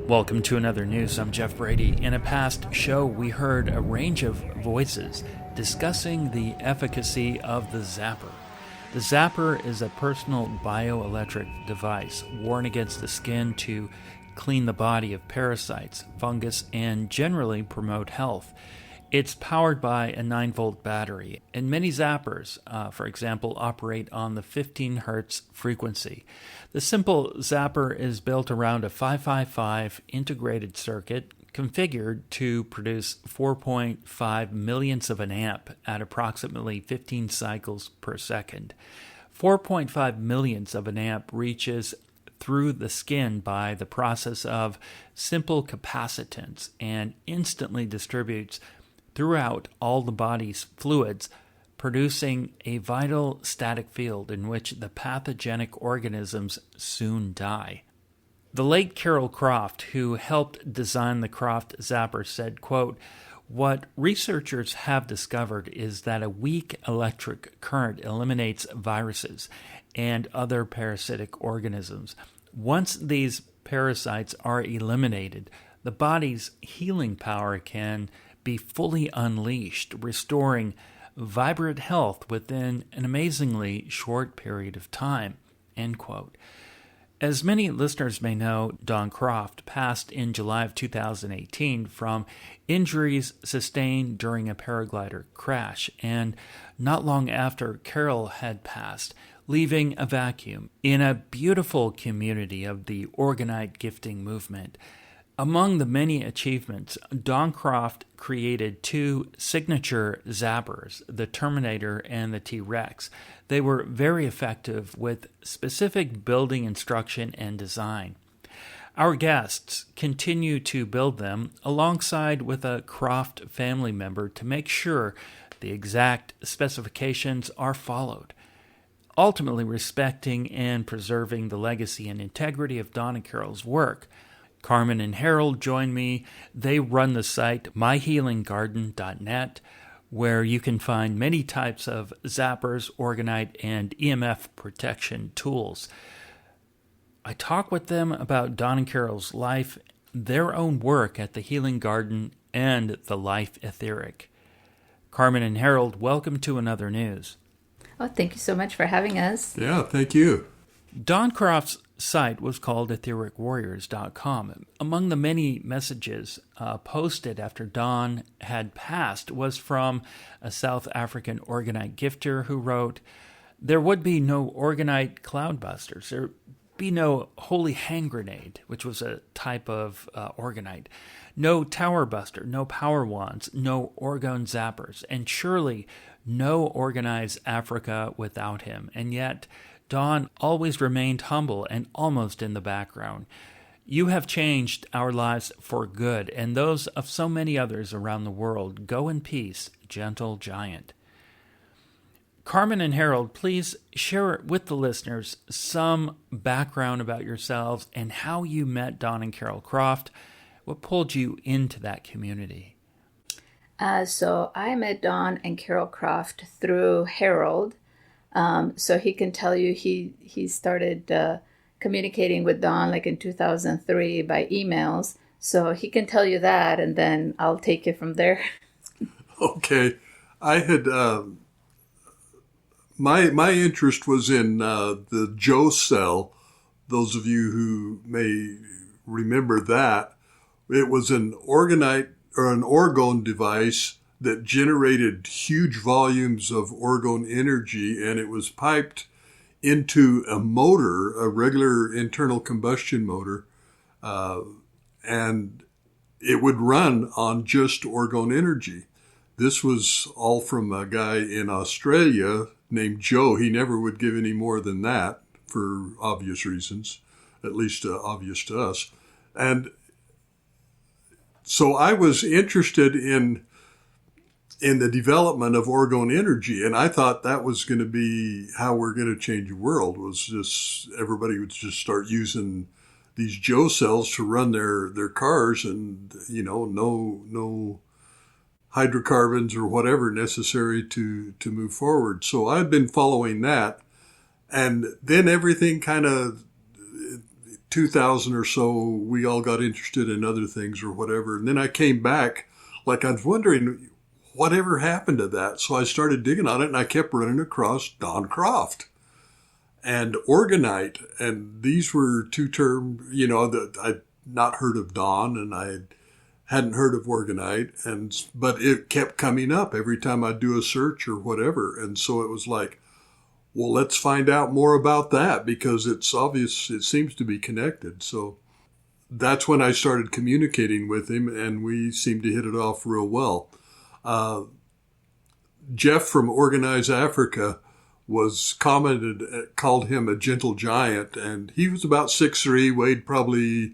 Welcome to another news. I'm Jeff Brady. In a past show, we heard a range of voices discussing the efficacy of the zapper. The zapper is a personal bioelectric device worn against the skin to clean the body of parasites, fungus, and generally promote health. It's powered by a 9-volt battery, and many zappers, for example, operate on the 15 hertz frequency. The simple zapper is built around a 555 integrated circuit configured to produce 4.5 millionths of an amp at approximately 15 cycles per second. 4.5 millionths of an amp reaches through the skin by the process of simple capacitance and instantly distributes throughout all the body's fluids, producing a vital static field in which the pathogenic organisms soon die. The late Carol Croft, who helped design the Croft zapper, said, quote, "What researchers have discovered is that a weak electric current eliminates viruses and other parasitic organisms. Once these parasites are eliminated, the body's healing power can be fully unleashed, restoring vibrant health within an amazingly short period of time." End quote. As many listeners may know, Don Croft passed in July of 2018 from injuries sustained during a paraglider crash, and not long after Carol had passed, leaving a vacuum in a beautiful community of the Orgonite gifting movement. Among the many achievements, Don Croft created 2 signature zappers, the Terminator and the T-Rex. They were very effective with specific building instruction and design. Our guests continue to build them alongside with a Croft family member to make sure the exact specifications are followed, ultimately respecting and preserving the legacy and integrity of Don and Carol's work. Carmen and Harold join me. They run the site myhealinggarden.net, where you can find many types of zappers, Orgonite, and EMF protection tools. I talk with them about Don and Carol's life, their own work at the Healing Garden, and the Life Etheric. Carmen and Harold, welcome to Another News. Oh, thank you so much for having us. Yeah, thank you. Don Croft's site was called ethericwarriors.com. Among the many messages posted after Don had passed was from a South African Orgonite gifter who wrote, "There would be no Orgonite cloudbusters. There would be no holy hand grenade," which was a type of Orgonite, "no tower buster, no power wands, no orgone zappers, and surely no organized Africa without him." And yet Don always remained humble and almost in the background. You have changed our lives for good, and those of so many others around the world. Go in peace, gentle giant. Carmen and Harold, please share with the listeners some background about yourselves and how you met Don and Carol Croft. What pulled you into that community? So I met Don and Carol Croft through Harold. So he can tell you he started communicating with Don like in 2003 by emails. So he can tell you that, and then I'll take it from there. Okay. I had, my interest was in the Joe cell. Those of you who may remember that, it was an Orgonite or an orgone device that generated huge volumes of orgone energy, and it was piped into a motor, a regular internal combustion motor, and it would run on just orgone energy. This was all from a guy in Australia named Joe. He never would give any more than that for obvious reasons, at least obvious to us. And so I was interested in the development of orgone energy, and I thought that was going to be how we're going to change the world, was just everybody would just start using these Joe cells to run their cars, and no hydrocarbons or whatever necessary to move forward. So I've been following that, and then everything kind of 2000 or so, we all got interested in other things or whatever. And then I came back, like I was wondering, whatever happened to that? So I started digging on it, and I kept running across Don Croft and Orgonite. And these were two terms, that I'd not heard of Don, and I hadn't heard of Orgonite. But it kept coming up every time I'd do a search or whatever. And so it was like, well, let's find out more about that, because it's obvious it seems to be connected. So that's when I started communicating with him, and we seemed to hit it off real well. Jeff from Organize Africa called him a gentle giant, and he was about 6'3", weighed probably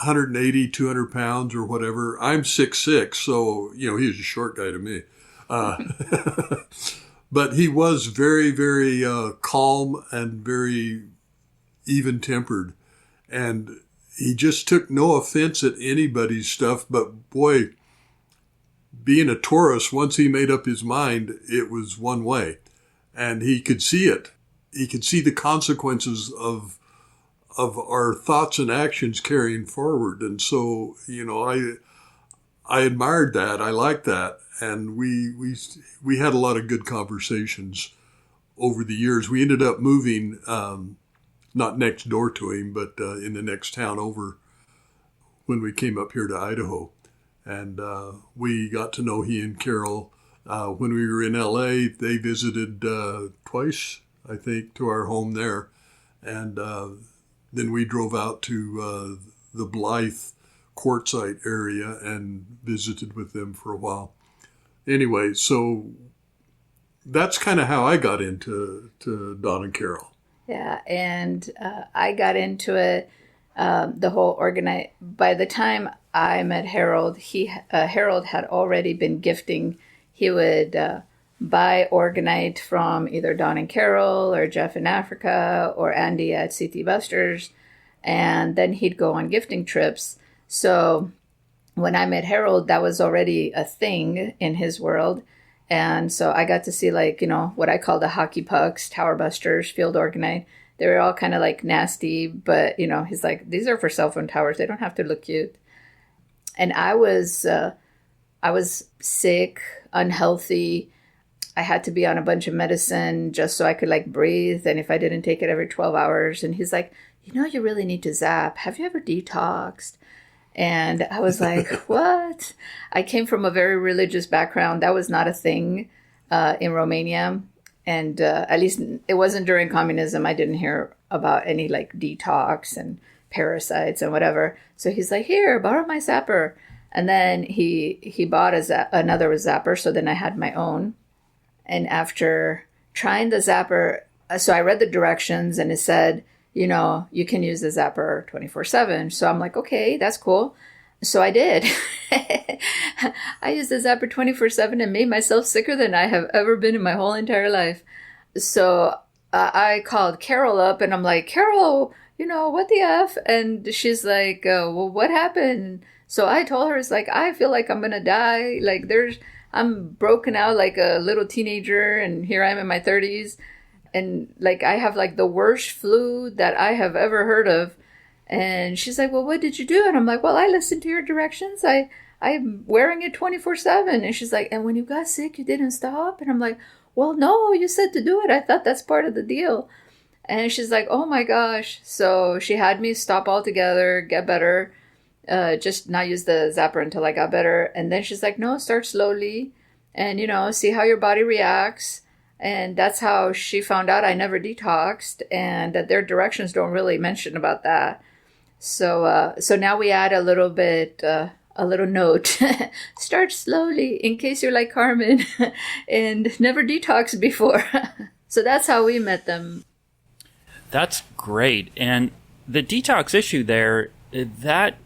180, 200 pounds or whatever. I'm 6'6", so, he was a short guy to me. But he was very, very calm and very even-tempered. And he just took no offense at anybody's stuff. But boy, being a Taurus, once he made up his mind, it was one way. And he could see it. He could see the consequences of our thoughts and actions carrying forward. And so, I admired that. I liked that. And we had a lot of good conversations over the years. We ended up moving, not next door to him, but in the next town over when we came up here to Idaho. And we got to know he and Carol. When we were in LA, they visited twice, I think, to our home there. And then we drove out to the Blythe quartzite area and visited with them for a while. Anyway, so that's kind of how I got into Don and Carol. Yeah, and I got into it, the whole Orgonite. By the time I met Harold, Harold had already been gifting. He would buy Orgonite from either Don and Carol or Jeff in Africa or Andy at CT Busters, and then he'd go on gifting trips. So when I met Harold, that was already a thing in his world. And so I got to see what I call the hockey pucks, tower busters, field Orgonite. They were all kind of nasty, but he's like, these are for cell phone towers. They don't have to look cute. And I was sick, unhealthy. I had to be on a bunch of medicine just so I could breathe. And if I didn't take it every 12 hours, and he's like, you really need to zap. Have you ever detoxed? And I was like, what? I came from a very religious background. That was not a thing in Romania. And at least it wasn't during communism. I didn't hear about any detox and parasites and whatever. So he's like, here, borrow my zapper. And then he bought another zapper. So then I had my own. And after trying the zapper, so I read the directions and it said, you can use the zapper 24/7. So I'm like, okay, that's cool. So I did. I used the zapper 24/7 and made myself sicker than I have ever been in my whole entire life. So I called Carol up and I'm like, Carol, what the F? And she's like, well, what happened? So I told her, it's like, I feel like I'm going to die. I'm broken out like a little teenager and here I am in my 30s. And I have the worst flu that I have ever heard of. And she's like, well, what did you do? And I'm like, well, I listened to your directions. I'm wearing it 24/7. And she's like, and when you got sick, you didn't stop? And I'm like, well, no, you said to do it. I thought that's part of the deal. And she's like, oh my gosh. So she had me stop altogether, get better, just not use the zapper until I got better. And then she's like, no, start slowly and, see how your body reacts. And that's how she found out I never detoxed and that their directions don't really mention about that. So now we add a little note, start slowly in case you're like Carmen and never detoxed before. So that's how we met them. That's great. And the detox issue there, that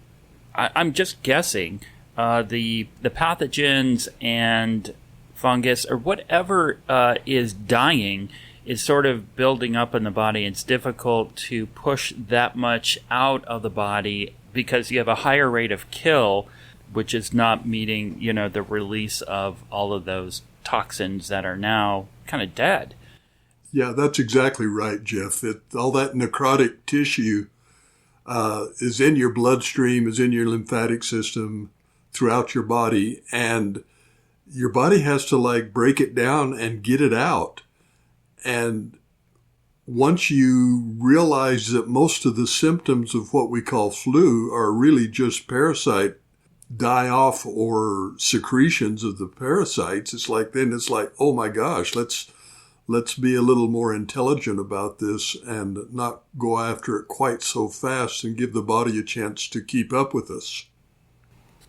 I'm just guessing, the pathogens and fungus or whatever is dying is sort of building up in the body. It's difficult to push that much out of the body because you have a higher rate of kill, which is not meeting, the release of all of those toxins that are now kind of dead. Yeah, that's exactly right, Jeff. All that necrotic tissue is in your bloodstream, is in your lymphatic system, throughout your body, and your body has to like break it down and get it out. And once you realize that most of the symptoms of what we call flu are really just parasite die-off or secretions of the parasites, it's like, oh my gosh, let's be a little more intelligent about this and not go after it quite so fast and give the body a chance to keep up with us.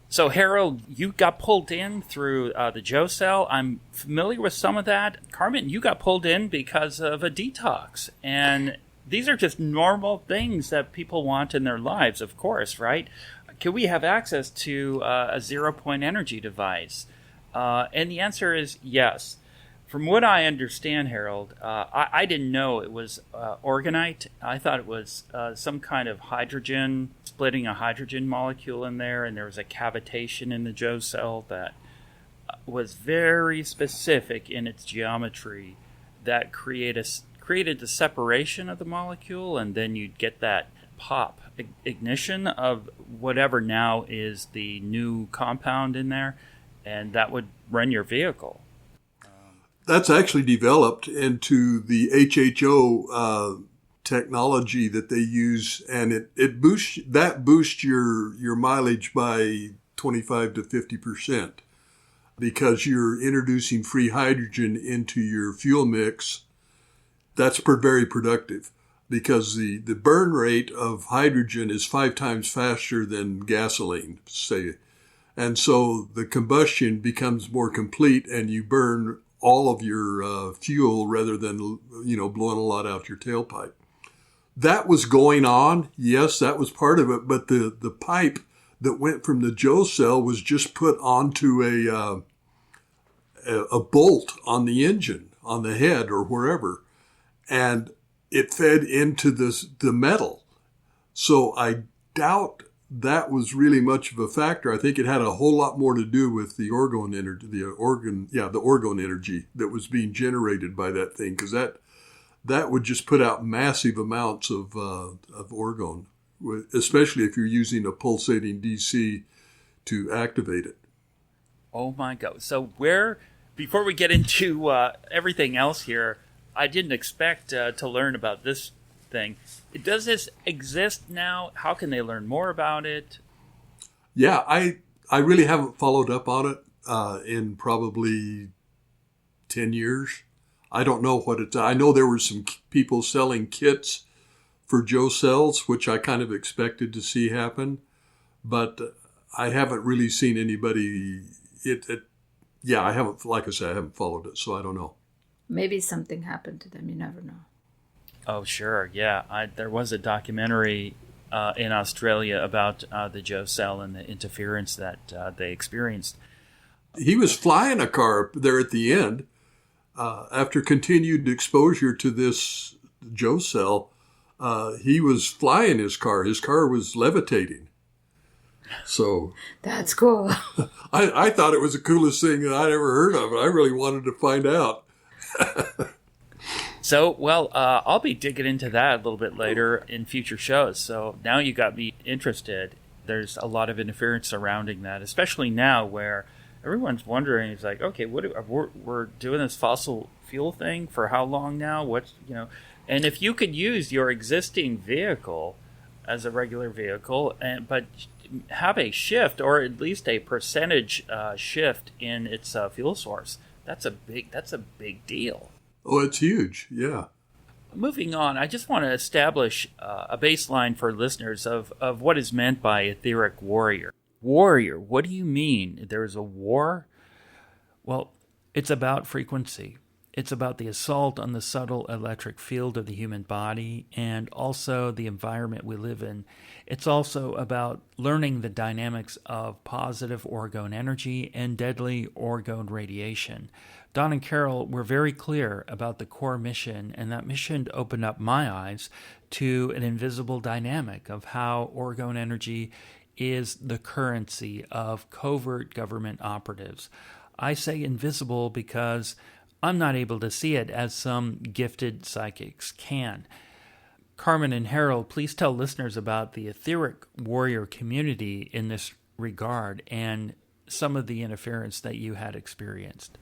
So, Harold, you got pulled in through the Joe cell. I'm familiar with some of that. Carmen, you got pulled in because of a detox. And these are just normal things that people want in their lives, of course, right? Can we have access to a zero-point energy device? And the answer is yes. From what I understand, Harold, I didn't know it was Orgonite. I thought it was some kind of hydrogen, splitting a hydrogen molecule in there, and there was a cavitation in the Joe cell that was very specific in its geometry that created the separation of the molecule, and then you'd get that pop ignition of whatever now is the new compound in there, and that would run your vehicle. That's actually developed into the HHO technology that they use, and it boosts your mileage by 25 to 50% because you're introducing free hydrogen into your fuel mix. That's very productive because the burn rate of hydrogen is 5 times faster than gasoline, say. And so the combustion becomes more complete and you burn all of your fuel rather than, blowing a lot out your tailpipe. That was going on. Yes, that was part of it. But the pipe that went from the Joe cell was just put onto a bolt on the engine, on the head or wherever. And it fed into the metal. So I doubt that was really much of a factor. I think it had a whole lot more to do with the orgone energy, the orgone energy that was being generated by that thing, because that would just put out massive amounts of orgone, especially if you're using a pulsating DC to activate it. Oh my God! So before we get into everything else here, I didn't expect to learn about this thing. Does this exist now? How can they learn more about it? Yeah, I really haven't followed up on it in probably 10 years. I don't know what it's. I know there were some people selling kits for Joe cells, which I kind of expected to see happen, but I haven't really seen anybody. I haven't. Like I said, I haven't followed it, so I don't know. Maybe something happened to them. You never know. Oh, sure. Yeah. There was a documentary in Australia about the Joe cell and the interference that they experienced. He was flying a car there at the end after continued exposure to this Joe cell. He was flying his car. His car was levitating. So that's cool. I thought it was the coolest thing that I'd ever heard of. I really wanted to find out. So, I'll be digging into that a little bit later in future shows. So now you got me interested. There's a lot of interference surrounding that, especially now where everyone's wondering. It's like, okay, we're doing this fossil fuel thing for how long now? And if you could use your existing vehicle as a regular vehicle, but have a shift or at least a percentage shift in its fuel source, that's a big deal. Oh, it's huge, yeah. Moving on, I just want to establish a baseline for listeners of what is meant by etheric warrior. Warrior, what do you mean? There's a war? Well, it's about frequency. It's about the assault on the subtle electric field of the human body and also the environment we live in. It's also about learning the dynamics of positive orgone energy and deadly orgone radiation. Don and Carol were very clear about the core mission, and that mission opened up my eyes to an invisible dynamic of how orgone energy is the currency of covert government operatives. I say invisible because I'm not able to see it as some gifted psychics can. Carmen and Harold, please tell listeners about the etheric warrior community in this regard and some of the interference that you had experienced.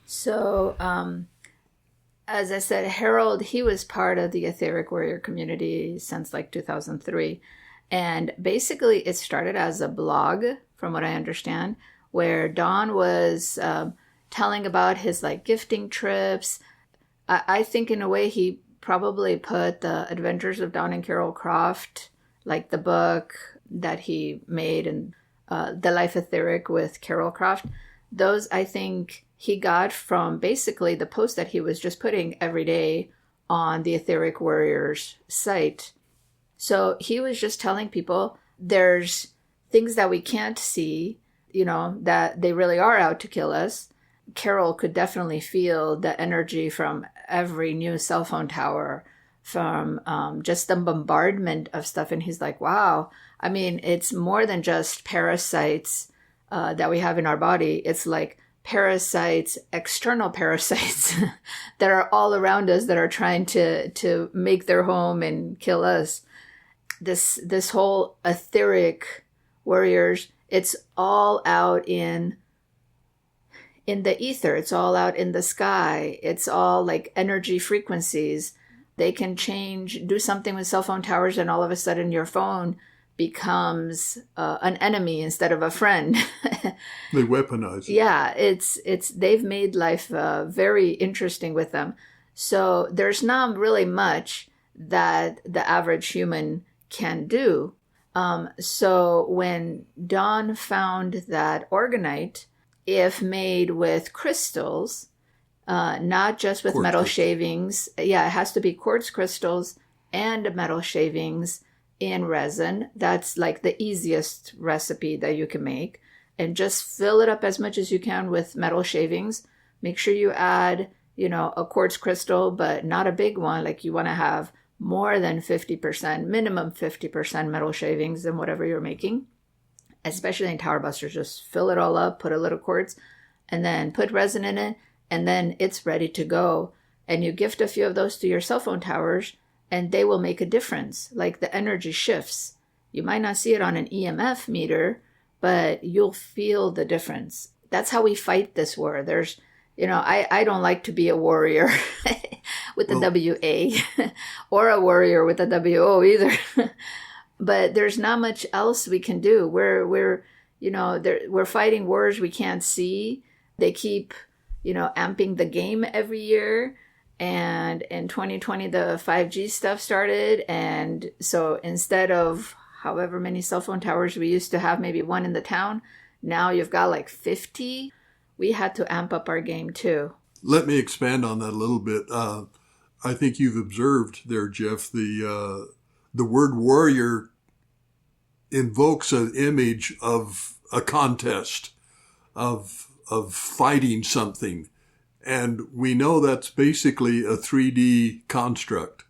So, as I said, Harold, he was part of the etheric warrior community since like 2003. And basically it started as a blog, from what I understand, where Don was telling about his like gifting trips. I think in a way he probably put the Adventures of Don and Carol Croft, like the book that he made, and The Life Etheric with Carol Croft. Those I think he got from basically the post that he was just putting every day on the Etheric Warriors site. So he was just telling people there's things that we can't see, that they really are out to kill us. Carol could definitely feel the energy from every new cell phone tower, from just the bombardment of stuff. And he's like, wow, I mean, it's more than just parasites that we have in our body. It's like parasites, external parasites that are all around us that are trying to make their home and kill us. This whole etheric warriors, it's all out in the ether. It's all out in the sky. It's all like energy frequencies. They can do something with cell phone towers, and all of a sudden your phone becomes an enemy instead of a friend. They weaponize it. Yeah, they've made life very interesting with them. So there's not really much that the average human can do. So when Don found that Orgonite, if made with crystals, not just with metal shavings, it has to be quartz crystals and metal shavings in resin. That's like the easiest recipe that you can make. And just fill it up as much as you can with metal shavings. Make sure you add, a quartz crystal, but not a big one. Like you want to have more than 50%, minimum 50% metal shavings in whatever you're making. Especially in Tower Busters, just fill it all up, put a little quartz, and then put resin in it, and then it's ready to go. And you gift a few of those to your cell phone towers, and they will make a difference. Like the energy shifts. You might not see it on an EMF meter, but you'll feel the difference. That's how we fight this war. There's, I don't like to be a warrior with the WA or a warrior with the WO either. But there's not much else we can do. We're fighting wars we can't see. They keep, amping the game every year. And in 2020, the 5G stuff started. And so instead of however many cell phone towers we used to have, maybe one in the town, now you've got like 50. We had to amp up our game too. Let me expand on that a little bit. I think you've observed there, Jeff, the word warrior invokes an image of a contest, of fighting something. And we know that's basically a 3D construct.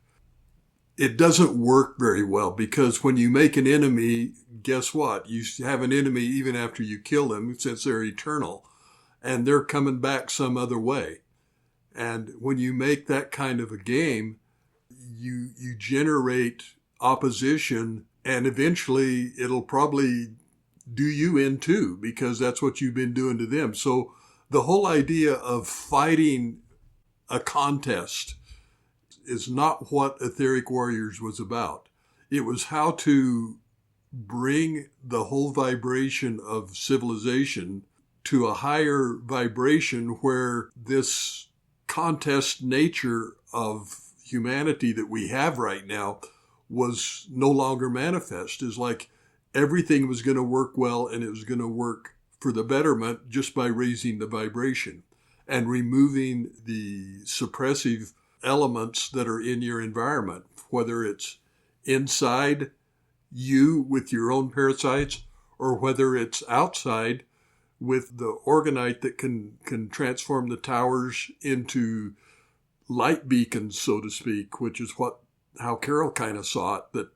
It doesn't work very well because when you make an enemy, guess what? You have an enemy even after you kill them, since they're eternal, and they're coming back some other way. And when you make that kind of a game, you generate opposition, and eventually it'll probably do you in too, because that's what you've been doing to them. So the whole idea of fighting a contest is not what Etheric Warriors was about. It was how to bring the whole vibration of civilization to a higher vibration where this contest nature of humanity that we have right now was no longer manifest. It's like everything was going to work well, and it was going to work for the betterment just by raising the vibration and removing the suppressive elements that are in your environment, whether it's inside you with your own parasites or whether it's outside with the Orgonite that can transform the towers into light beacons, so to speak, which is how Carol kind of saw it, that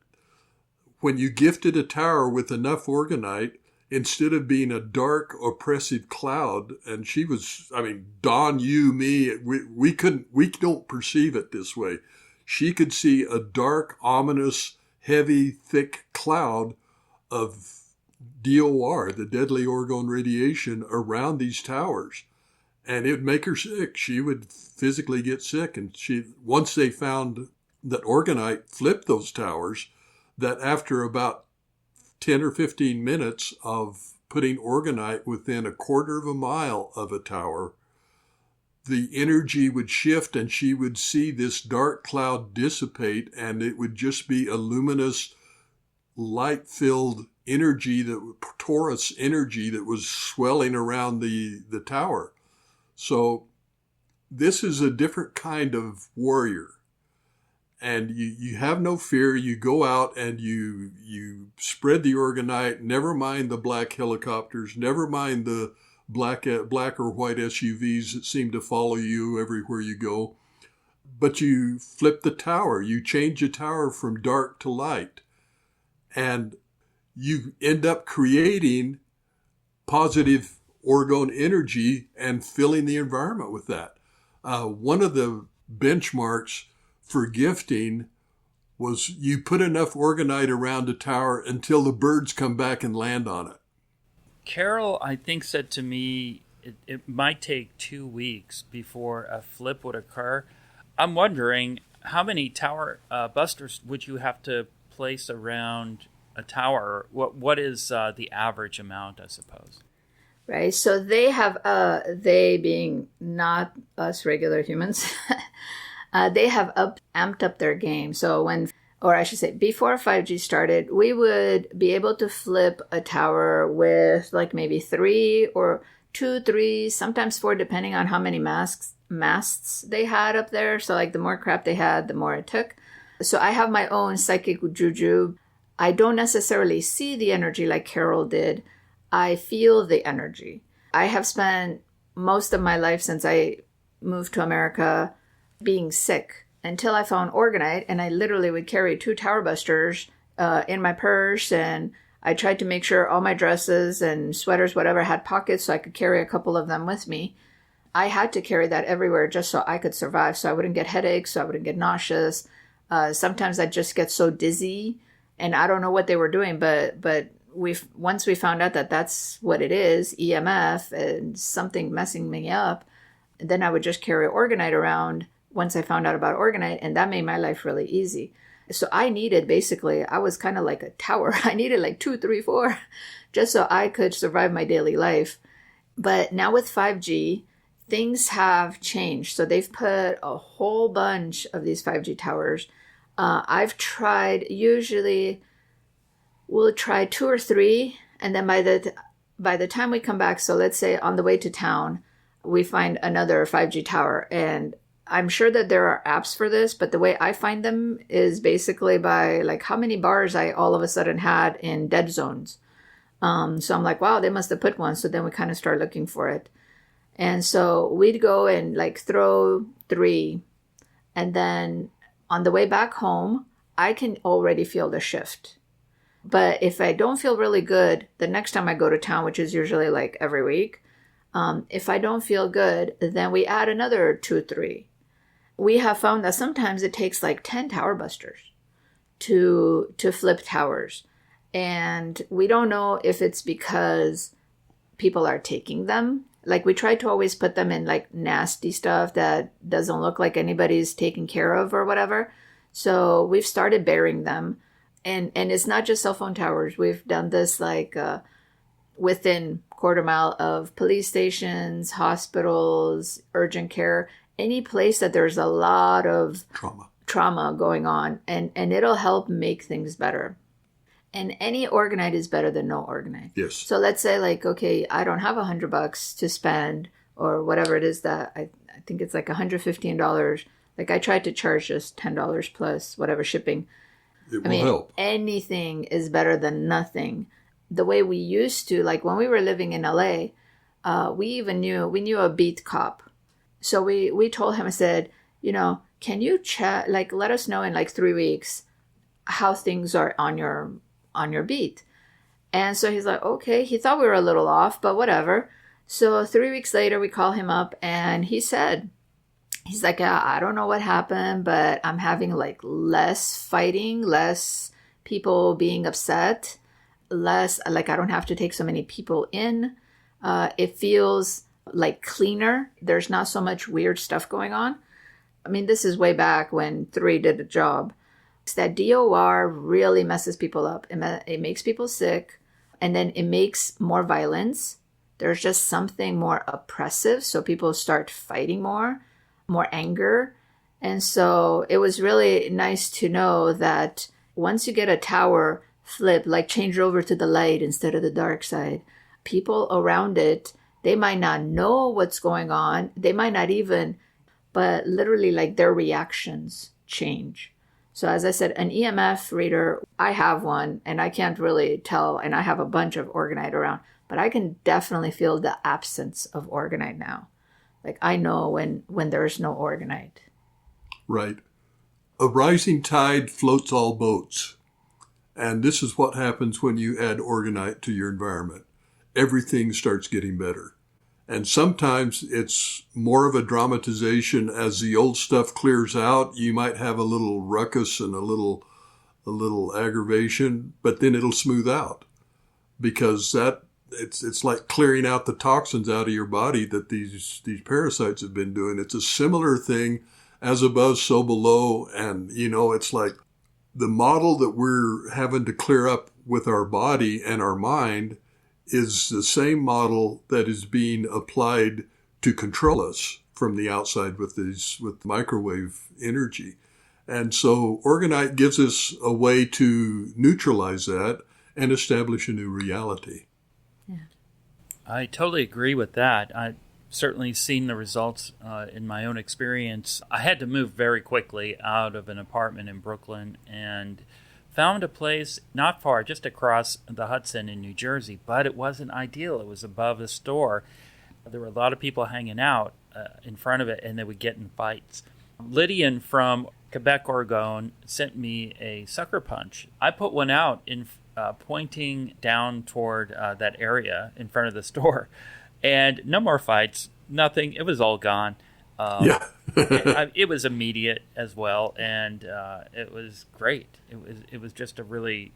when you gifted a tower with enough Orgonite, instead of being a dark, oppressive cloud, and she was, I mean, Dawn, you, me, we don't perceive it this way. She could see a dark, ominous, heavy, thick cloud of DOR, the deadly orgone radiation, around these towers. And it would make her sick. She would physically get sick. And once they found that Orgonite flipped those towers, that after about 10 or 15 minutes of putting Orgonite within a quarter of a mile of a tower, the energy would shift and she would see this dark cloud dissipate, and it would just be a luminous, light-filled energy, torus energy that was swelling around the tower. So this is a different kind of warrior. And you have no fear. You go out and you spread the Orgonite, never mind the black helicopters, never mind the black or white SUVs that seem to follow you everywhere you go. But you flip the tower. You change the tower from dark to light. And you end up creating positive orgone energy and filling the environment with that. One of the benchmarks for gifting was you put enough Orgonite around a tower until the birds come back and land on it. Carol, I think, said to me it might take 2 weeks before a flip would occur. I'm wondering, how many tower busters would you have to place around a tower? What is the average amount, I suppose? Right. So they have, they being not us regular humans, they have amped up their game. So before 5G started, we would be able to flip a tower with like maybe 3 or 2, 3, sometimes 4, depending on how many masts they had up there. So like the more crap they had, the more it took. So I have my own psychic juju. I don't necessarily see the energy like Carol did. I feel the energy. I have spent most of my life since I moved to America being sick until I found Orgonite, and I literally would carry 2 tower busters in my purse, and I tried to make sure all my dresses and sweaters, whatever, had pockets so I could carry a couple of them with me. I had to carry that everywhere just so I could survive, so I wouldn't get headaches, so I wouldn't get nauseous. Sometimes I'd just get so dizzy, and I don't know what they were doing, but once we found out that that's what it is, EMF and something messing me up, then I would just carry Orgonite around once I found out about Orgonite, and that made my life really easy. So I was kind of like a tower. I needed like 2, 3, 4 just so I could survive my daily life. But now with 5G, things have changed. So they've put a whole bunch of these 5G towers. I've tried, usually we'll try 2 or 3, and then by the time we come back, so let's say on the way to town, we find another 5G tower. And I'm sure that there are apps for this, but the way I find them is basically by like how many bars I all of a sudden had in dead zones. So I'm like, wow, they must have put one. So then we kind of start looking for it. And so we'd go and like throw 3. And then on the way back home, I can already feel the shift. But if I don't feel really good, the next time I go to town, which is usually like every week, if I don't feel good, then we add another 2, 3. We have found that sometimes it takes like 10 tower busters to flip towers. And we don't know if it's because people are taking them. Like we try to always put them in like nasty stuff that doesn't look like anybody's taking care of or whatever. So we've started burying them. And it's not just cell phone towers. We've done this like within quarter mile of police stations, hospitals, urgent care, any place that there's a lot of trauma going on, and it'll help make things better. And any Orgonite is better than no Orgonite. Yes. So let's say like, okay, I don't have $100 to spend or whatever it is that I think it's like $115. Like I tried to charge just $10 plus whatever shipping. It will help. Anything is better than nothing. The way we used to, like when we were living in LA, we knew a beat cop. So we told him, I said, can you chat, like let us know in like 3 weeks how things are on your beat. And so he's like, okay, he thought we were a little off, but whatever. So 3 weeks later, we call him up and he said, he's like, I don't know what happened, but I'm having like less fighting, less people being upset, less, like I don't have to take so many people in. It feels like cleaner. There's not so much weird stuff going on. I mean, this is way back when 3 did a job. That DOR really messes people up. It makes people sick, and then it makes more violence. There's just something more oppressive, so people start fighting more anger. And so it was really nice to know that once you get a tower flip, like change over to the light instead of the dark side, people around it, they might not know what's going on. They might not even, but literally like their reactions change. So as I said, an EMF reader, I have one and I can't really tell, and I have a bunch of Orgonite around, but I can definitely feel the absence of Orgonite now. Like I know when there's no Orgonite. Right. A rising tide floats all boats. And this is what happens when you add Orgonite to your environment. Everything starts getting better. And sometimes it's more of a dramatization. As the old stuff clears out, you might have a little ruckus and a little aggravation, but then it'll smooth out, because it's like clearing out the toxins out of your body that these parasites have been doing. It's a similar thing, as above, so below. And, it's like the model that we're having to clear up with our body and our mind is the same model that is being applied to control us from the outside with microwave energy. And so Orgonite gives us a way to neutralize that and establish a new reality. Yeah. I totally agree with that. I've certainly seen the results in my own experience. I had to move very quickly out of an apartment in Brooklyn and found a place not far, just across the Hudson in New Jersey, but it wasn't ideal. It was above a store. There were a lot of people hanging out in front of it, and they would get in fights. Lydian from Quebec, Oregon, sent me a sucker punch. I put one out in pointing down toward that area in front of the store, and no more fights, nothing. It was all gone. Yeah. It was immediate as well, and it was great. It was just a really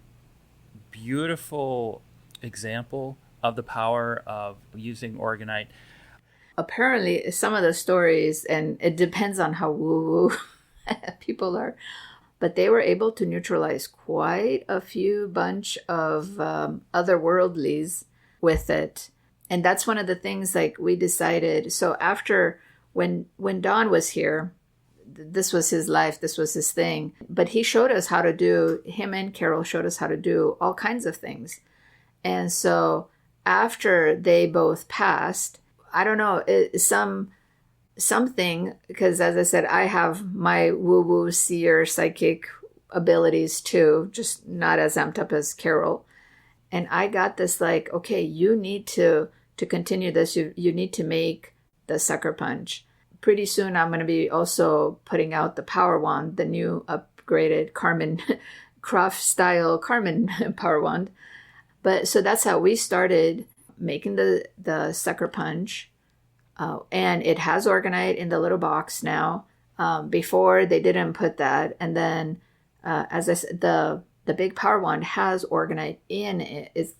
beautiful example of the power of using Orgonite. Apparently, some of the stories, and it depends on how woo-woo people are, but they were able to neutralize quite a few bunch of otherworldlies with it. And that's one of the things like we decided. So after when Don was here, this was his life, this was his thing. But he showed us how to do, him and Carol showed us how to do all kinds of things. And so after they both passed, I don't know, something, because as I said, I have my woo-woo seer psychic abilities too, just not as amped up as Carol. And I got this like, okay, you need to continue this. You need to make the sucker punch. Pretty soon I'm going to be also putting out the power wand, the new upgraded Carmen Croft style Carmen power wand. But so that's how we started making the sucker punch. And it has Orgonite in the little box now. Before they didn't put that. And then, as I said, the big power wand has Orgonite in it.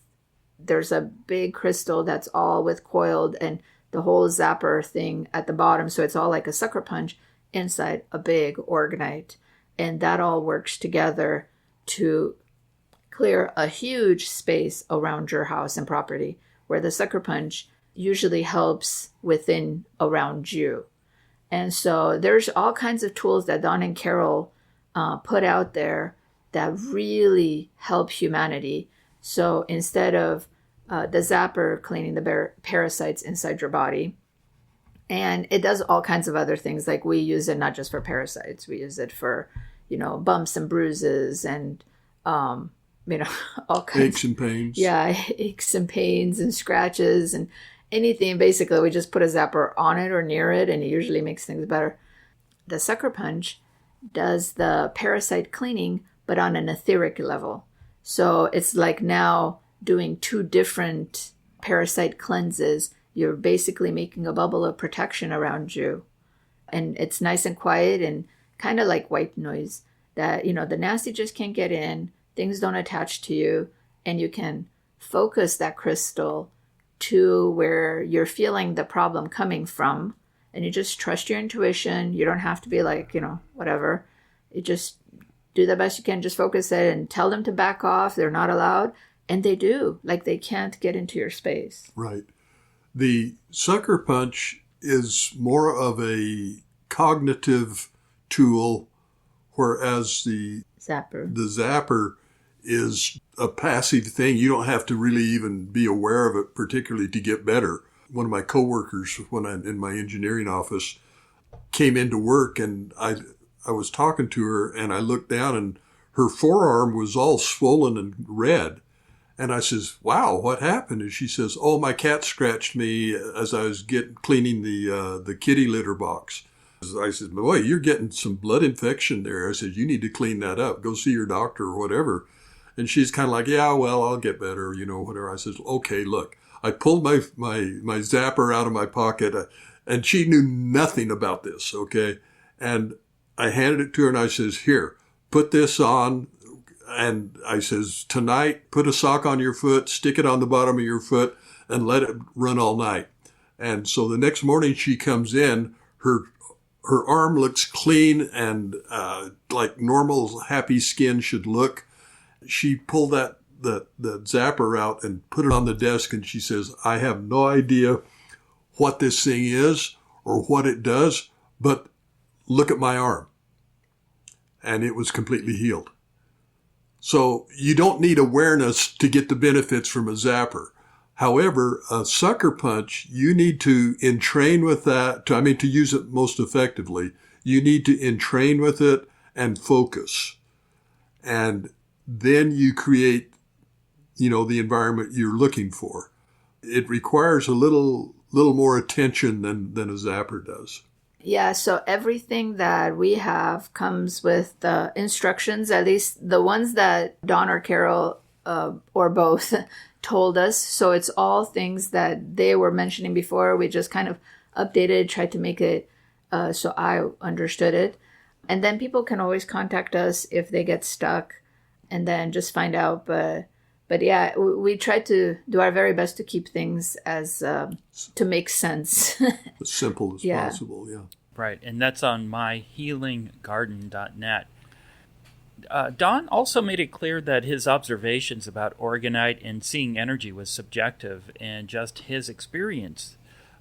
There's a big crystal that's all with coiled and the whole zapper thing at the bottom. So it's all like a sucker punch inside a big Orgonite. And that all works together to clear a huge space around your house and property, where the sucker punch usually helps within around you. And so there's all kinds of tools that Don and Carol put out there that really help humanity. So instead of the zapper cleaning the parasites inside your body, and it does all kinds of other things. Like we use it not just for parasites, we use it for, bumps and bruises and, all kinds. Aches and pains. Yeah, aches and pains and scratches and anything. Basically, we just put a zapper on it or near it, and it usually makes things better. The sucker punch does the parasite cleaning, but on an etheric level. So it's like now doing 2 different parasite cleanses, you're basically making a bubble of protection around you. And it's nice and quiet and kind of like white noise that, the nasty just can't get in, things don't attach to you, and you can focus that crystal to where you're feeling the problem coming from. And you just trust your intuition. You don't have to be like, whatever. You just do the best you can, just focus it and tell them to back off. They're not allowed. And they do. Like, they can't get into your space. Right. The sucker punch is more of a cognitive tool, whereas the zapper is a passive thing. You don't have to really even be aware of it, particularly to get better. One of my coworkers, when I'm in my engineering office, came into work, and I was talking to her, and I looked down, and her forearm was all swollen and red. And I says, "Wow, what happened?" And she says, "Oh, my cat scratched me as I was cleaning the kitty litter box." I said, "Boy, you're getting some blood infection there." I said, "You need to clean that up. Go see your doctor or whatever." And she's kind of like, "Yeah, well, I'll get better, whatever." I said, "Okay, look." I pulled my zapper out of my pocket, and she knew nothing about this, okay? And I handed it to her, and I says, "Here, put this on." And I says, "Tonight, put a sock on your foot, stick it on the bottom of your foot, and let it run all night." And so the next morning she comes in, her arm looks clean and like normal, happy skin should look. She pulled the zapper out and put it on the desk, and she says, "I have no idea what this thing is or what it does, but look at my arm." And it was completely healed. So you don't need awareness to get the benefits from a zapper. However, a sucker punch, you need to entrain with that. To use it most effectively, you need to entrain with it and focus. And then you create, the environment you're looking for. It requires a little more attention than a zapper does. Yeah, so everything that we have comes with the instructions, at least the ones that Don or Carol or both told us. So it's all things that they were mentioning before. We just kind of updated, tried to make it so I understood it. And then people can always contact us if they get stuck and then just find out. But yeah, we try to do our very best to keep things as to make sense. As simple as possible, yeah. Right, and that's on myhealinggarden.net. Don also made it clear that his observations about Orgonite and seeing energy was subjective and just his experience.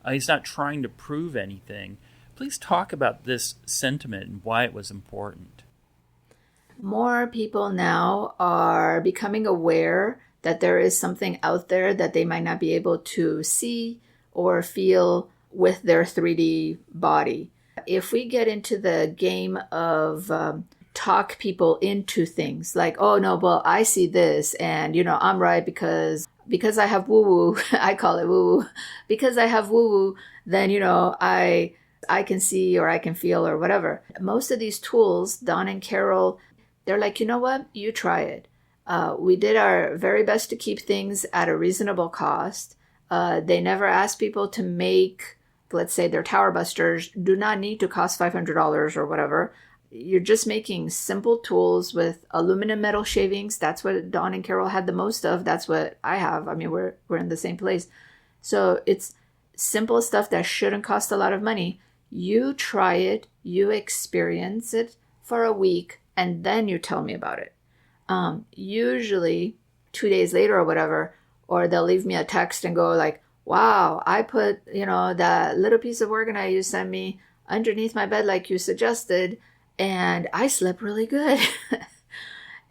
He's not trying to prove anything. Please talk about this sentiment and why it was important. More people now are becoming aware that there is something out there that they might not be able to see or feel with their 3D body. If we get into the game of talk people into things like, "Oh no, well, I see this and, I'm right because I have woo-woo," I call it woo-woo, because I have woo-woo, then, I can see or I can feel or whatever. Most of these tools, Don and Carol, they're like, "You know what? You try it. We did our very best to keep things at a reasonable cost." They never asked people to make, let's say, their tower busters do not need to cost $500 or whatever. You're just making simple tools with aluminum metal shavings. That's what Don and Carol had the most of. That's what I have. We're in the same place. So it's simple stuff that shouldn't cost a lot of money. You try it, you experience it for a week, and then you tell me about it. Usually 2 days later or whatever, or they'll leave me a text and go like, "Wow, I put, that little piece of Orgonite you sent me underneath my bed like you suggested, and I slept really good."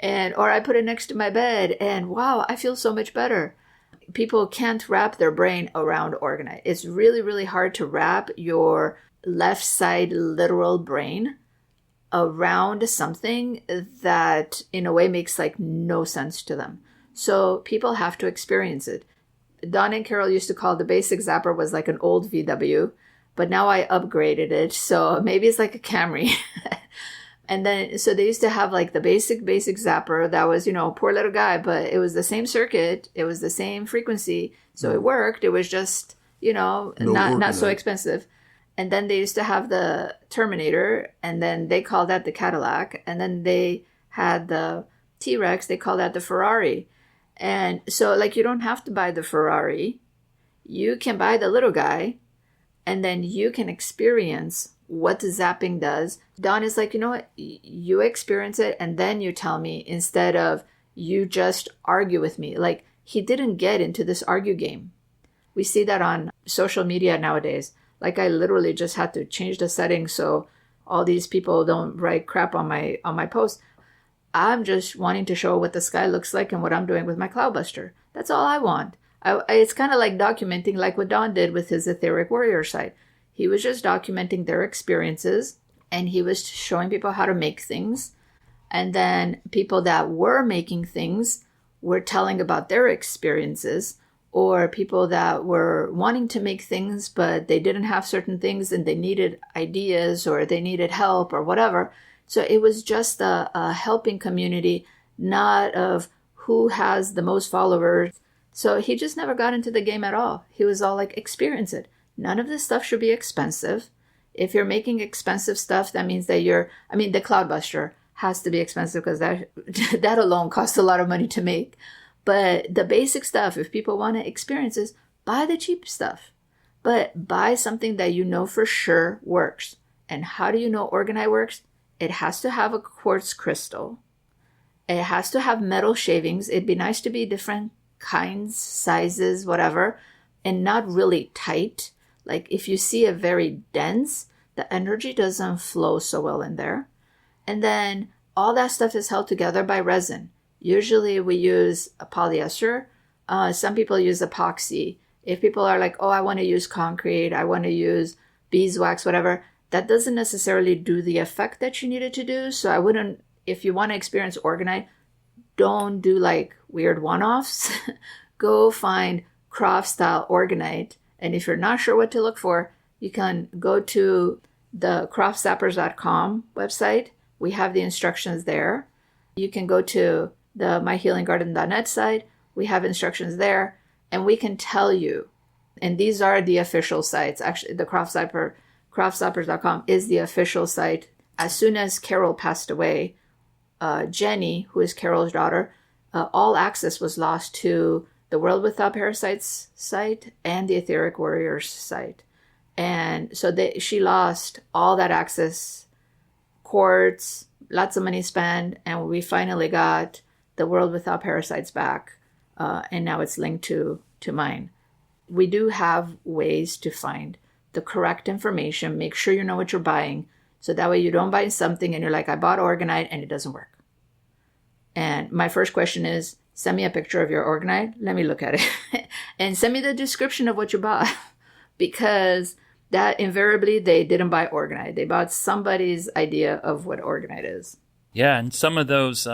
Or I put it next to my bed and wow, I feel so much better. People can't wrap their brain around Orgonite. It's really, really hard to wrap your left side literal brain around something that in a way makes like no sense to them. So people have to experience it. Don and Carol used to call the basic zapper was like an old VW, but now I upgraded it. So maybe it's like a Camry. And then, so they used to have like the basic zapper that was, poor little guy, but it was the same circuit. It was the same frequency. So it worked. It was just, not so expensive. And then they used to have the Terminator, and then they called that the Cadillac. And then they had the T-Rex. They called that the Ferrari. And so like, you don't have to buy the Ferrari. You can buy the little guy, and then you can experience what the zapping does. Don is like, you know what? You experience it, and then you tell me, instead of you just argue with me. Like, he didn't get into this argue game. We see that on social media nowadays. Like, I literally just had to change the settings so all these people don't write crap on my post. I'm just wanting to show what the sky looks like and what I'm doing with my Cloudbuster. That's all I want. It's kind of like documenting, like what Don did with his Etheric Warrior site. He was just documenting their experiences, and he was showing people how to make things. And then people that were making things were telling about their experiences, or people that were wanting to make things, but they didn't have certain things and they needed ideas or they needed help or whatever. So it was just a helping community, not of who has the most followers. So he just never got into the game at all. He was all like, experience it. None of this stuff should be expensive. If you're making expensive stuff, that means that the Cloudbuster has to be expensive because that alone costs a lot of money to make. But the basic stuff, if people want to experience this, buy the cheap stuff. But buy something that you know for sure works. And how do you know Orgonite works? It has to have a quartz crystal. It has to have metal shavings. It'd be nice to be different kinds, sizes, whatever, and not really tight. Like if you see it very dense, the energy doesn't flow so well in there. And then all that stuff is held together by resin. Usually we use a polyester. Some people use epoxy. If people are like, oh, I want to use concrete, I want to use beeswax, whatever, that doesn't necessarily do the effect that you need it to do. So I wouldn't, if you want to experience Orgonite, don't do like weird one-offs. Go find Croft style Orgonite. And if you're not sure what to look for, you can go to the croftzappers.com website. We have the instructions there. You can go to the myhealinggarden.net site. We have instructions there, and we can tell you. And these are the official sites. Actually, the croftzappers.com is the official site. As soon as Carol passed away, Jenny, who is Carol's daughter, all access was lost to the World Without Parasites site and the Etheric Warriors site. And so she lost all that access, quartz, lots of money spent, and we finally got the World Without Parasites back, and now it's linked to mine. We do have ways to find the correct information. Make sure you know what you're buying, so that way you don't buy something and you're like, I bought Orgonite and it doesn't work. And my first question is, send me a picture of your Orgonite. Let me look at it. And send me the description of what you bought. Because that invariably, they didn't buy Orgonite. They bought somebody's idea of what Orgonite is. Yeah, and some of those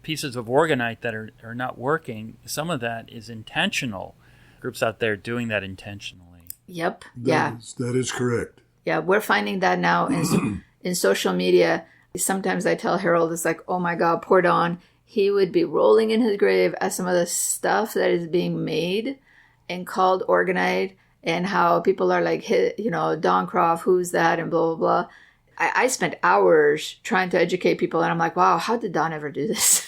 pieces of Orgonite that are not working, some of that is intentional. Groups out there doing that intentionally. Yep. That is correct. Yeah, we're finding that now in social media. Sometimes I tell Harold, it's like, oh my God, poor Don. He would be rolling in his grave at some of the stuff that is being made and called Orgonite, and how people are like, Don Croft, who's that, and blah, blah, blah. I spent hours trying to educate people, and I'm like, wow, how did Don ever do this?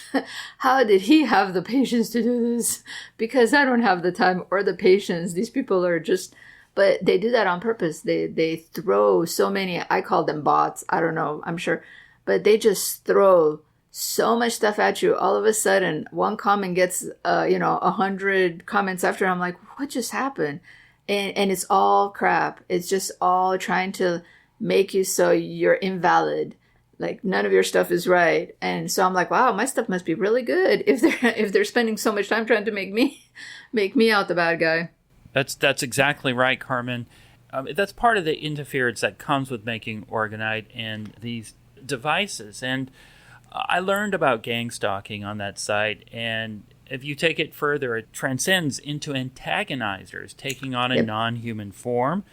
How did he have the patience to do this? Because I don't have the time or the patience. These people are just, but they do that on purpose. They throw so many, I call them bots, I don't know, I'm sure, but they just throw so much stuff at you. All of a sudden, one comment gets, 100 comments after. I'm like, what just happened? And it's all crap. It's just all trying to make you so you're invalid. Like none of your stuff is right. And so I'm like, wow, my stuff must be really good if they're spending so much time trying to make me out the bad guy. That's exactly right, Carmen. That's part of the interference that comes with making Orgonite and these devices. And I learned about gang stalking on that site, and if you take it further, it transcends into antagonizers, taking on a non-human form.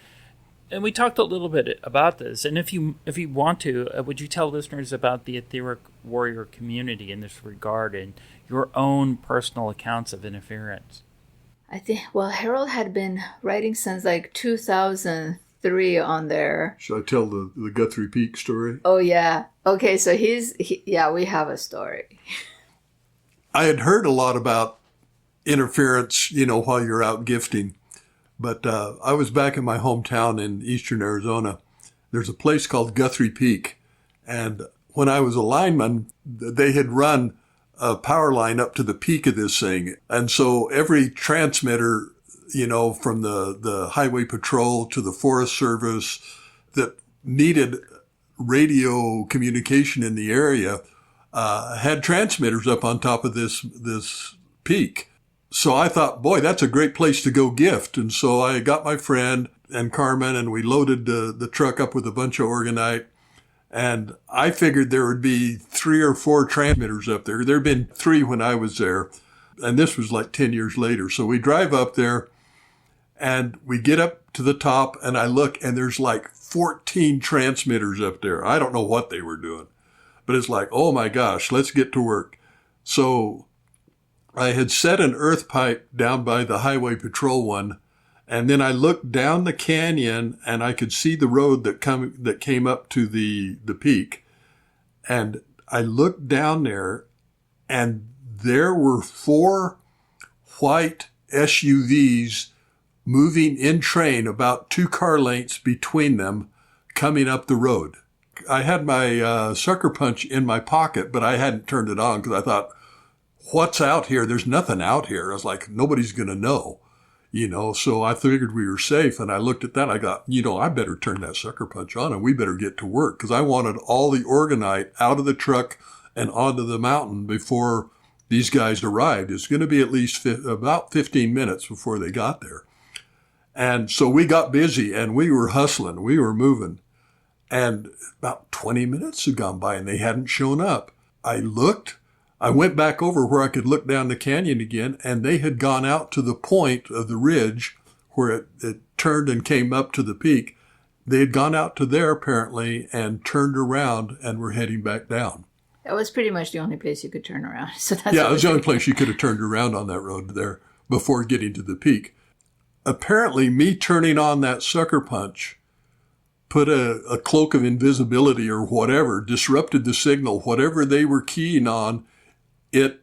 And we talked a little bit about this. And if you want to, would you tell listeners about the etheric warrior community in this regard and your own personal accounts of interference? I think, well, Harold had been writing since like 2003 on there. Should I tell the Guthrie Peak story? Oh, yeah. Okay, so we have a story. I had heard a lot about interference, while you're out gifting. But I was back in my hometown in eastern Arizona. There's a place called Guthrie Peak. And when I was a lineman, they had run a power line up to the peak of this thing. And so every transmitter, from the highway patrol to the Forest Service that needed radio communication in the area had transmitters up on top of this peak. So I thought, boy, that's a great place to go gift. And so I got my friend and Carmen, and we loaded the truck up with a bunch of Orgonite. And I figured there would be 3 or 4 transmitters up there. There had been 3 when I was there. And this was like 10 years later. So we drive up there and we get up to the top and I look and there's like 14 transmitters up there. I don't know what they were doing, but it's like, oh my gosh, let's get to work. So I had set an earth pipe down by the highway patrol one, and then I looked down the canyon and I could see the road that came up to the peak. And I looked down there and there were 4 white SUVs moving in train, about 2 car lengths between them, coming up the road. I had my sucker punch in my pocket, but I hadn't turned it on because I thought, what's out here? There's nothing out here. I was like, nobody's going to know, so I figured we were safe. And I looked at that. I got, I better turn that sucker punch on and we better get to work because I wanted all the Orgonite out of the truck and onto the mountain before these guys arrived. It's going to be at least about 15 minutes before they got there. And so we got busy and we were hustling. We were moving. And about 20 minutes had gone by and they hadn't shown up. I went back over where I could look down the canyon again, and they had gone out to the point of the ridge where it turned and came up to the peak. They had gone out to there, apparently, and turned around and were heading back down. That was pretty much the only place you could turn around. So that's it was the only place you could have turned around on that road there before getting to the peak. Apparently, me turning on that sucker punch put a cloak of invisibility or whatever, disrupted the signal. Whatever they were keying on, it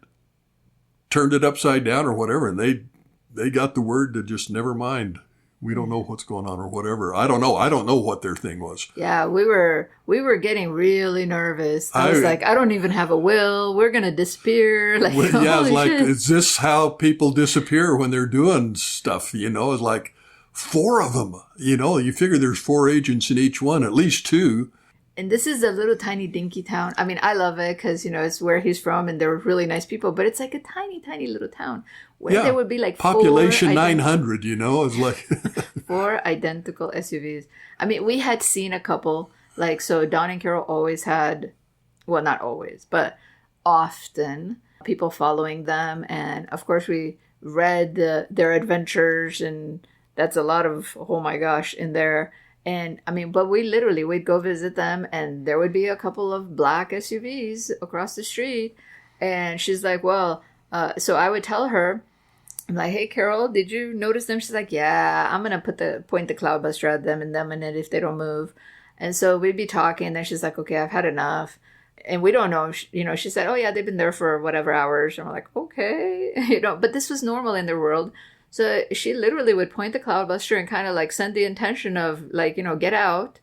turned it upside down or whatever, and they got the word to just never mind. We don't know what's going on or whatever. I don't know. I don't know what their thing was. Yeah, we were getting really nervous. I was like, I don't even have a will. We're going to disappear. Like, shit. Is this how people disappear when they're doing stuff? It's like 4 of them. You figure there's 4 agents in each one, at least 2. And this is a little tiny dinky town. I mean, I love it because, it's where he's from and they're really nice people. But it's like a tiny, tiny little town where there would be like population 900, it's like 4 identical SUVs. I mean, we had seen a couple. Like, so Don and Carol always had, well, not always, but often people following them. And of course, we read their adventures, and that's a lot of, oh my gosh, in there. And I mean, but we'd go visit them and there would be a couple of black SUVs across the street. And she's like, well, so I would tell her, I'm like, hey, Carol, did you notice them? She's like, yeah, I'm going to point the cloudbuster at them in it if they don't move. And so we'd be talking and then she's like, okay, I've had enough. And we don't know, she said, oh yeah, they've been there for whatever hours. And we're like, okay, but this was normal in their world. So she literally would point the cloudbuster and kind of like send the intention of like, get out.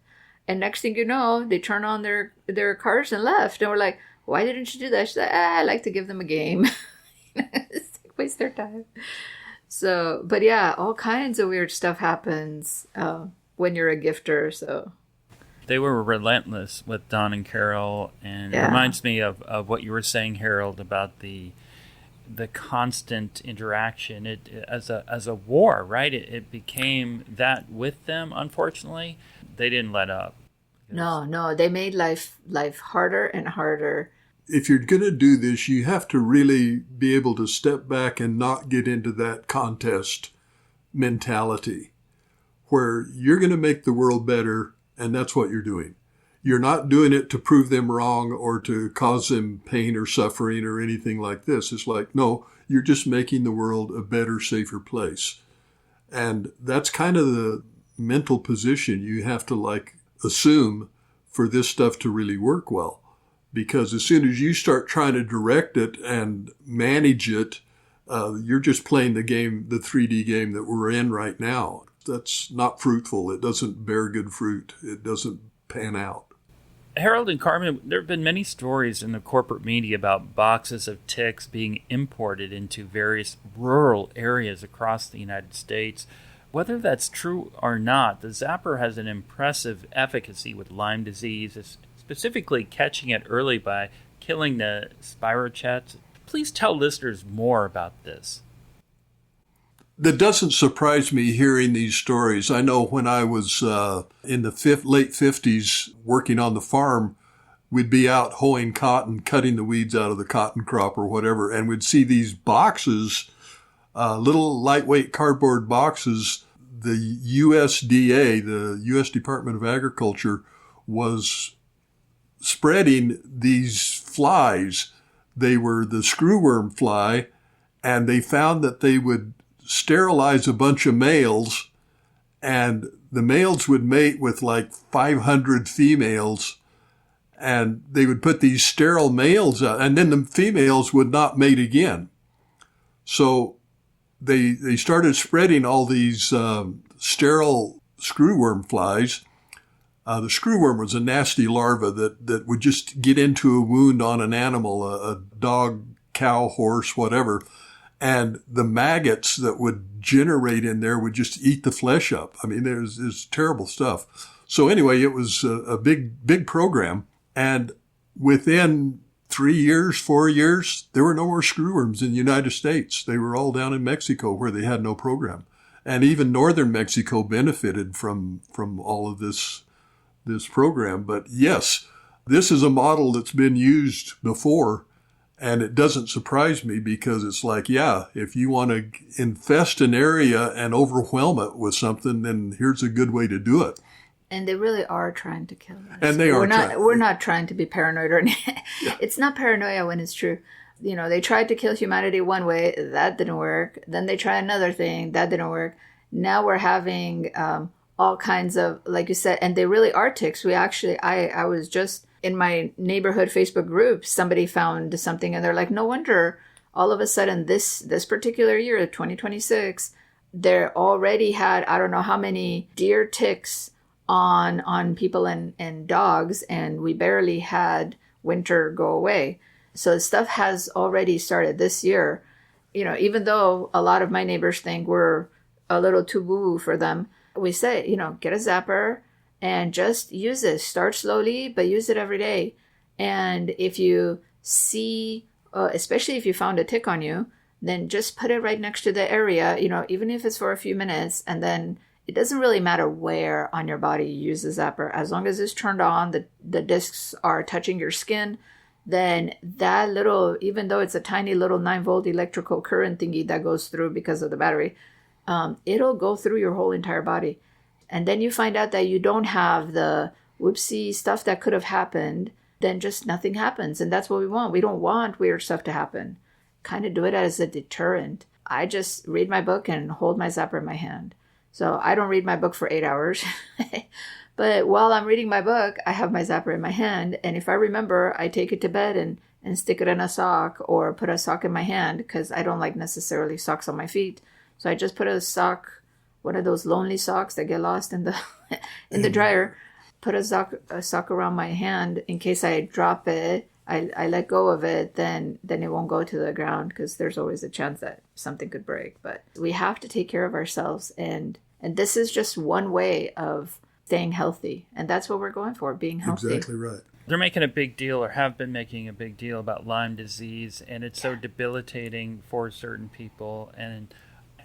And next thing you know, they turn on their cars and left. And we're like, why didn't you do that? She's like, I like to give them a game. It's like, waste their time. So, but yeah, all kinds of weird stuff happens when you're a gifter. So they were relentless with Don and Carol. And it reminds me of what you were saying, Harold, about the constant interaction as a war, right? It became that with them. Unfortunately, they didn't let up. No, they made life harder and harder. If you're going to do this, you have to really be able to step back and not get into that contest mentality where you're going to make the world better, and that's what you're doing. You're not doing it to prove them wrong or to cause them pain or suffering or anything like this. It's like, no, you're just making the world a better, safer place. And that's kind of the mental position you have to assume for this stuff to really work well. Because as soon as you start trying to direct it and manage it, you're just playing the game, the 3D game that we're in right now. That's not fruitful. It doesn't bear good fruit. It doesn't pan out. Harold and Carmen, there have been many stories in the corporate media about boxes of ticks being imported into various rural areas across the United States. Whether that's true or not, the zapper has an impressive efficacy with Lyme disease, specifically catching it early by killing the spirochetes. Please tell listeners more about this. That doesn't surprise me hearing these stories. I know when I was in the late 50s working on the farm, we'd be out hoeing cotton, cutting the weeds out of the cotton crop or whatever, and we'd see these boxes, little lightweight cardboard boxes. The USDA, the U.S. Department of Agriculture, was spreading these flies. They were the screwworm fly, and they found that they would sterilize a bunch of males, and the males would mate with 500 females, and they would put these sterile males out, and then the females would not mate again. So they started spreading all these sterile screwworm flies. The screwworm was a nasty larva that would just get into a wound on an animal, a dog, cow, horse, whatever. And the maggots that would generate in there would just eat the flesh up. I mean, there's terrible stuff. So anyway, it was a big program. And within 3 years, 4 years, there were no more screwworms in the United States. They were all down in Mexico where they had no program. And even northern Mexico benefited from all of this program. But yes, this is a model that's been used before. And it doesn't surprise me because it's if you want to infest an area and overwhelm it with something, then here's a good way to do it. And they really are trying to kill us. And they are trying. We're not trying to be paranoid or anything. Yeah. It's not paranoia when it's true. They tried to kill humanity one way. That didn't work. Then they tried another thing. That didn't work. Now we're having all kinds of, like you said, and they really are ticks. I was just in my neighborhood Facebook group, somebody found something and they're like, no wonder all of a sudden this particular year, 2026, there already had, I don't know how many deer ticks on people and dogs, and we barely had winter go away. So stuff has already started this year. Even though a lot of my neighbors think we're a little too woo for them, we say, get a zapper, and just use it. Start slowly, but use it every day. And if you see, especially if you found a tick on you, then just put it right next to the area, even if it's for a few minutes. And then it doesn't really matter where on your body you use the zapper. As long as it's turned on, the discs are touching your skin, then that little, even though it's a tiny little 9-volt electrical current thingy that goes through because of the battery, it'll go through your whole entire body. And then you find out that you don't have the whoopsie stuff that could have happened, then just nothing happens. And that's what we want. We don't want weird stuff to happen. Kind of do it as a deterrent. I just read my book and hold my zapper in my hand. So I don't read my book for 8 hours. But while I'm reading my book, I have my zapper in my hand. And if I remember, I take it to bed and stick it in a sock or put a sock in my hand because I don't like necessarily socks on my feet. So I just put a sock, one of those lonely socks that get lost in the dryer, put a sock around my hand in case I drop it. I let go of it, then it won't go to the ground because there's always a chance that something could break. But we have to take care of ourselves, and this is just one way of staying healthy, and that's what we're going for, being healthy. Exactly right. They're making a big deal, or have been making a big deal, about Lyme disease, and it's so debilitating for certain people, and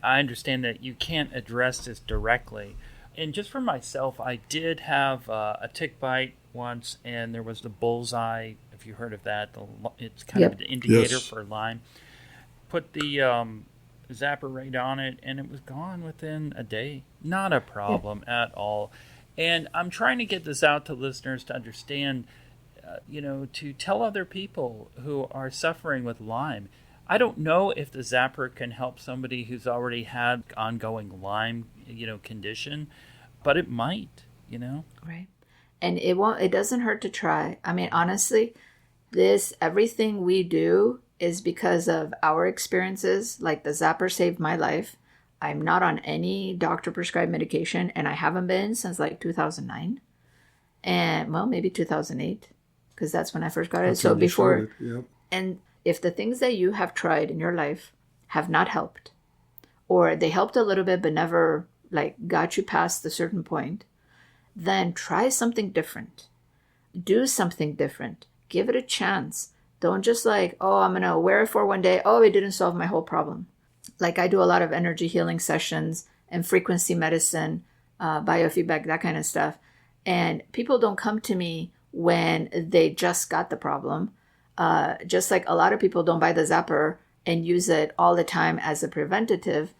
I understand that you can't address this directly. And just for myself, I did have a tick bite once, and there was the bullseye, if you heard of that. It's kind of an indicator for Lyme. Put the zapper right on it, and it was gone within a day. Not a problem at all. And I'm trying to get this out to listeners to understand, to tell other people who are suffering with Lyme. I don't know if the zapper can help somebody who's already had ongoing Lyme, condition, but it might, Right. And it doesn't hurt to try. I mean, honestly, everything we do is because of our experiences. Like the zapper saved my life. I'm not on any doctor prescribed medication, and I haven't been since like 2009. And well, maybe 2008, because that's when I first got it. So before, and if the things that you have tried in your life have not helped, or they helped a little bit but never like got you past a certain point, then try something different. Do something different. Give it a chance. Don't just like, oh, I'm going to wear it for one day. Oh, it didn't solve my whole problem. Like I do a lot of energy healing sessions and frequency medicine, biofeedback, that kind of stuff. And people don't come to me when they just got the problem. Just like a lot of people don't buy the zapper and use it all the time as a preventative.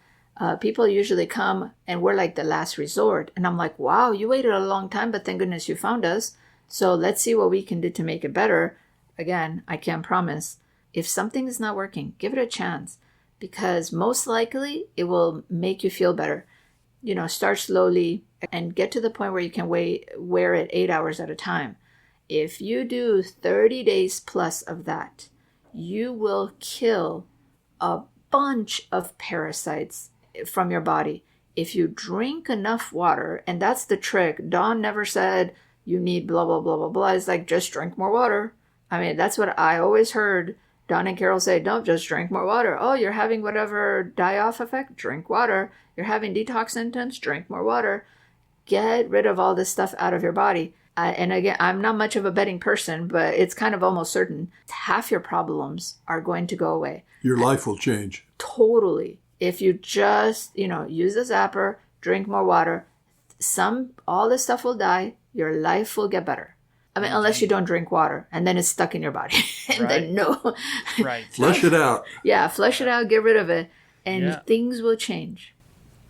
People usually come and we're like the last resort. And I'm like, wow, you waited a long time, but thank goodness you found us. So let's see what we can do to make it better. Again, I can't promise. If something is not working, give it a chance, because most likely it will make you feel better. Start slowly and get to the point where you can wear it 8 hours at a time. If you do 30 days plus of that, you will kill a bunch of parasites from your body. If you drink enough water, and that's the trick. Dawn never said you need blah, blah, blah, blah, blah. It's like, just drink more water. I mean, that's what I always heard Dawn and Carol say. Don't just drink more water. Oh, you're having whatever die-off effect? Drink water. You're having detox symptoms? Drink more water. Get rid of all this stuff out of your body. And again, I'm not much of a betting person, but it's kind of almost certain. Half your problems are going to go away. Your life will change. Totally. If you just, use the zapper, drink more water, all this stuff will die. Your life will get better. I mean, unless you don't drink water and then it's stuck in your body. And then no. Right. Flush it out. Yeah, flush it out, get rid of it, and things will change.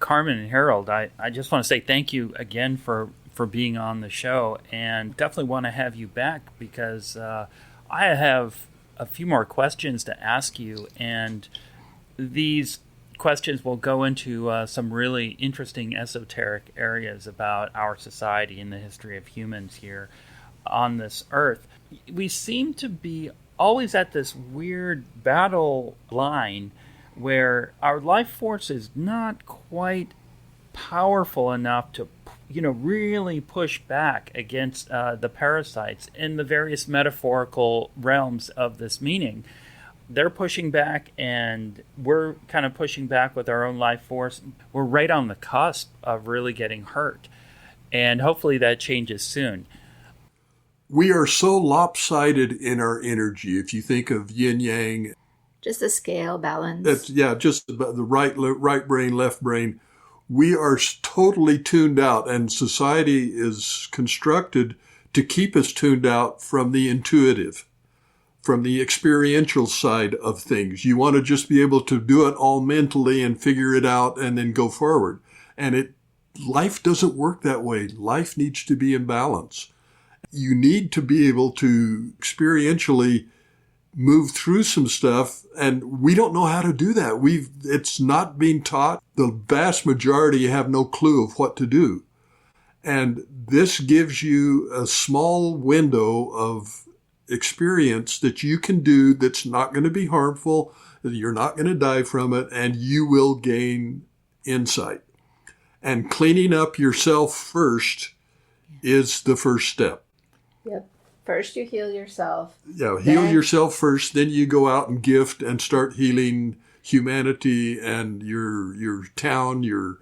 Carmen and Harold, I just want to say thank you again for being on the show, and definitely want to have you back because I have a few more questions to ask you, and these questions will go into some really interesting esoteric areas about our society and the history of humans here on this earth. We seem to be always at this weird battle line where our life force is not quite powerful enough to really push back against the parasites in the various metaphorical realms of this meaning. They're pushing back, and we're kind of pushing back with our own life force. We're right on the cusp of really getting hurt, and hopefully that changes soon. We are so lopsided in our energy. If you think of yin-yang. Just a scale balance. Just about the right brain, left brain. We are totally tuned out, and society is constructed to keep us tuned out from the intuitive, from the experiential side of things. You want to just be able to do it all mentally and figure it out and then go forward. And life doesn't work that way. Life needs to be in balance. You need to be able to experientially move through some stuff, and we don't know how to do that. It's not being taught. The vast majority have no clue of what to do. And this gives you a small window of experience that you can do that's not going to be harmful, that you're not going to die from it, and you will gain insight. And cleaning up yourself first is the first step. Yep. First you heal yourself. Yeah, heal yourself first, then you go out and gift and start healing humanity and your town, your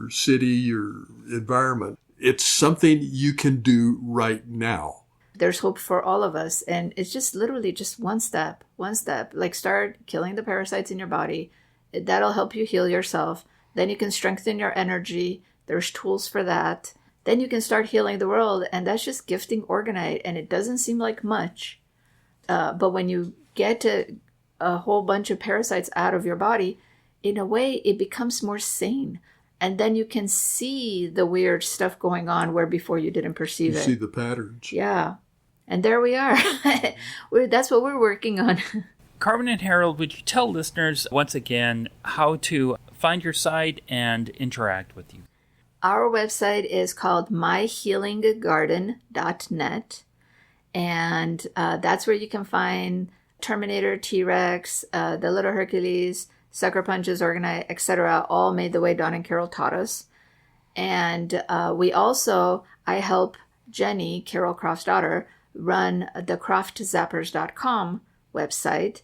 city, your environment. It's something you can do right now. There's hope for all of us, and it's just literally just one step. Like start killing the parasites in your body. That'll help you heal yourself. Then you can strengthen your energy. There's tools for that. Then you can start healing the world, and that's just gifting Orgonite, and it doesn't seem like much. But when you get to a whole bunch of parasites out of your body, in a way, it becomes more sane. And then you can see the weird stuff going on where before you didn't perceive it. You see the patterns. Yeah. And there we are. That's what we're working on. Carmen and Harold, would you tell listeners once again how to find your site and interact with you? Our website is called myhealinggarden.net. And that's where you can find Terminator, T-Rex, the Little Hercules, Sucker Punches, Orgonite, etc., all made the way Dawn and Carol taught us. And I help Jenny, Carol Croft's daughter, run the croftzappers.com website.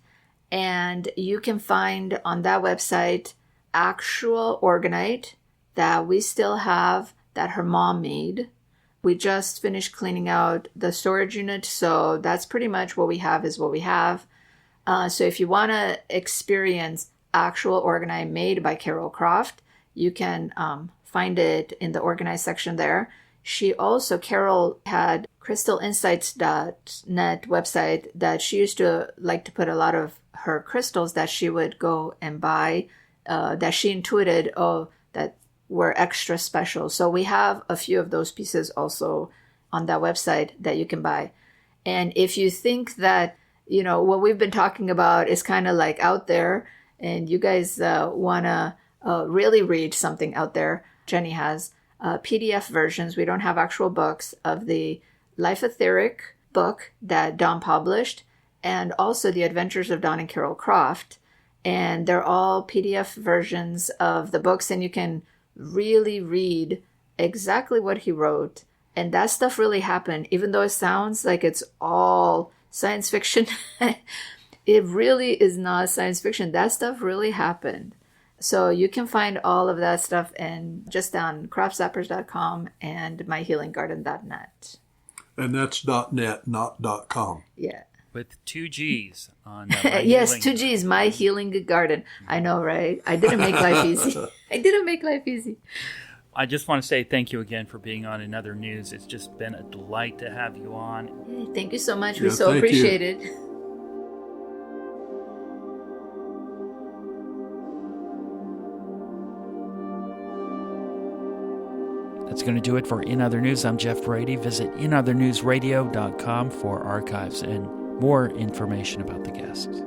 And you can find on that website actual Orgonite that we still have that her mom made. We just finished cleaning out the storage unit, so that's pretty much what we have is what we have. So if you want to experience actual Orgonite made by Carol Croft, you can find it in the Orgonite section there. Carol had crystalinsights.net website that she used to like to put a lot of her crystals that she would go and buy, that she intuited, that were extra special. So we have a few of those pieces also on that website that you can buy. And if you think that, what we've been talking about is kind of like out there and you guys want to really read something out there, Jenny has PDF versions. We don't have actual books of the Life Etheric book that Dawn published and also the Adventures of Dawn and Carol Croft. And they're all PDF versions of the books, and you can really read exactly what he wrote. And that stuff really happened. Even though it sounds like it's all science fiction, it really is not science fiction. That stuff really happened. So you can find all of that stuff just on croftzappers.com and myhealinggarden.net. And that's .net, not .com. Yeah. With 2 G's on yes, 2 G's, My Healing Garden. I know, right? I didn't make life easy. I just want to say thank you again for being on Another News. It's just been a delight to have you on. Thank you so much. We so appreciate it. That's going to do it for In Other News. I'm Jeff Brady. Visit inothernewsradio.com for archives and more information about the guests.